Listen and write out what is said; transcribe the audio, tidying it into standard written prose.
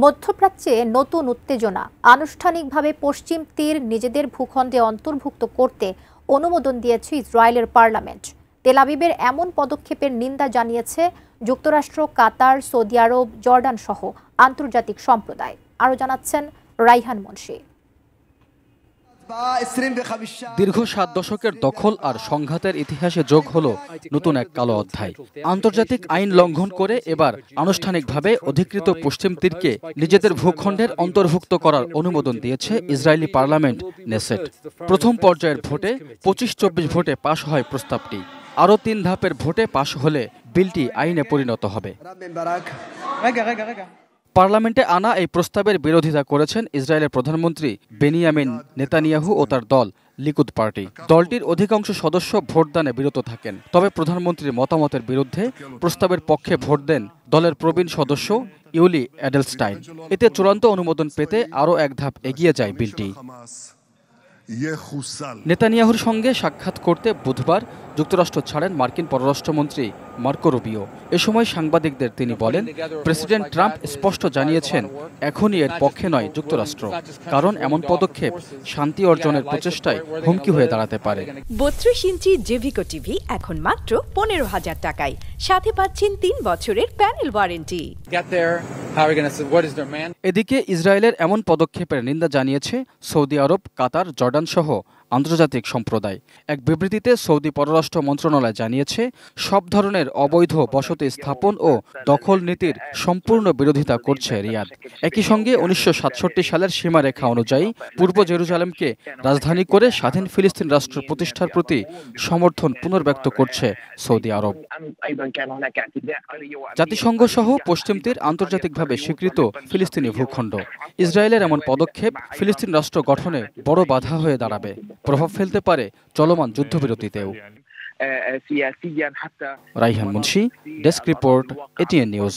মধ্যপ্রাচ্যে নতুন উত্তেজনা, আনুষ্ঠানিকভাবে পশ্চিম তীর নিজেদের ভূখণ্ডে অন্তর্ভুক্ত করতে অনুমোদন দিয়েছে ইসরায়েলের পার্লামেন্ট। তেল আবিবের এমন পদক্ষেপের নিন্দা জানিয়েছে যুক্তরাষ্ট্র, কাতার, সৌদি আরব, জর্ডান সহ আন্তর্জাতিক সম্প্রদায়। আরও জানাচ্ছেন রাইহান মুন্সি। দীর্ঘ 7 দশকের দখল আর সংঘাতের ইতিহাসে যোগ হলো নতুন এক কালো অধ্যায়। আন্তর্জাতিক আইন লঙ্ঘন করে এবার আনুষ্ঠানিকভাবে অধিকৃত পশ্চিম তীরকে নিজেদের ভূখণ্ডের অন্তর্ভুক্ত করার অনুমোদন দিয়েছে ইসরায়েলি পার্লামেন্ট নেসেট। প্রথম পর্যায়ের ভোটে 25-24 ভোটে পাশ হয় প্রস্তাবটি। আরও 3 ধাপের ভোটে পাশ হলে বিলটি আইনে পরিণত হবে। পার্লামেন্টে আনা এই প্রস্তাবের বিরোধিতা করেছেন ইসরায়েলের প্রধানমন্ত্রী বেনিয়ামিন নেতানিয়াহু ও তার দল লিকুদ পার্টি। দলটির অধিকাংশ সদস্য ভোটদানে বিরত থাকেন। তবে প্রধানমন্ত্রীর মতামতের বিরুদ্ধে প্রস্তাবের পক্ষে ভোট দেন দলের প্রবীণ সদস্য ইউলি এডেলস্টাইন। এতে চূড়ান্ত অনুমোদন পেতে আরও এক ধাপ এগিয়ে যায় বিলটি। নেতানিয়াহুর সঙ্গে সাক্ষাৎ করতে বুধবার যুক্তরাষ্ট্র ছাড়েন মার্কিন পররাষ্ট্রমন্ত্রী মার্কো রুবিও। এ সময় সাংবাদিকদের তিনি বলেন, প্রেসিডেন্ট ট্রাম্প স্পষ্ট জানিয়েছেন এখনই এর পক্ষে নয় যুক্তরাষ্ট্র, কারণ এমন পদক্ষেপ শান্তি অর্জনের প্রচেষ্টায় হুমকি হয়ে দাঁড়াতে পারে। 32 ইঞ্চি জেভিকো টিভি এখন মাত্র 15,000 টাকায়, সাথে পাচ্ছেন 3 বছরের প্যানেল ওয়ারেন্টি। এদিকে ইসরায়েলের এমন পদক্ষেপের নিন্দা জানিয়েছে সৌদি আরব, কাতার, জর্ডান সহ আন্তর্জাতিক সম্প্রদায়। এক বিবৃতিতে সৌদি পররাষ্ট্র মন্ত্রণালয় জানিয়েছে, সব ধরনের অবৈধ বসতি স্থাপন ও দখল নীতির সম্পূর্ণ বিরোধিতা করছে রিয়াদ। একই সঙ্গে 1967 সালের সীমারেখা অনুযায়ী পূর্ব জেরুজালেমকে রাজধানী করে স্বাধীন ফিলিস্তিন রাষ্ট্র প্রতিষ্ঠার প্রতি সমর্থন পুনর্ব্যক্ত করছে সৌদি আরব। জাতিসংঘ সহ পশ্চিম তীর আন্তর্জাতিকভাবে স্বীকৃত ফিলিস্তিনি ভূখণ্ড। ইসরায়েলের এমন পদক্ষেপ ফিলিস্তিন রাষ্ট্র গঠনে বড় বাধা হয়ে দাঁড়াবে, প্রভাব ফেলতে পারে চলমান যুদ্ধবিরতিতেও। Raihan Munshi, desk report, ATN news.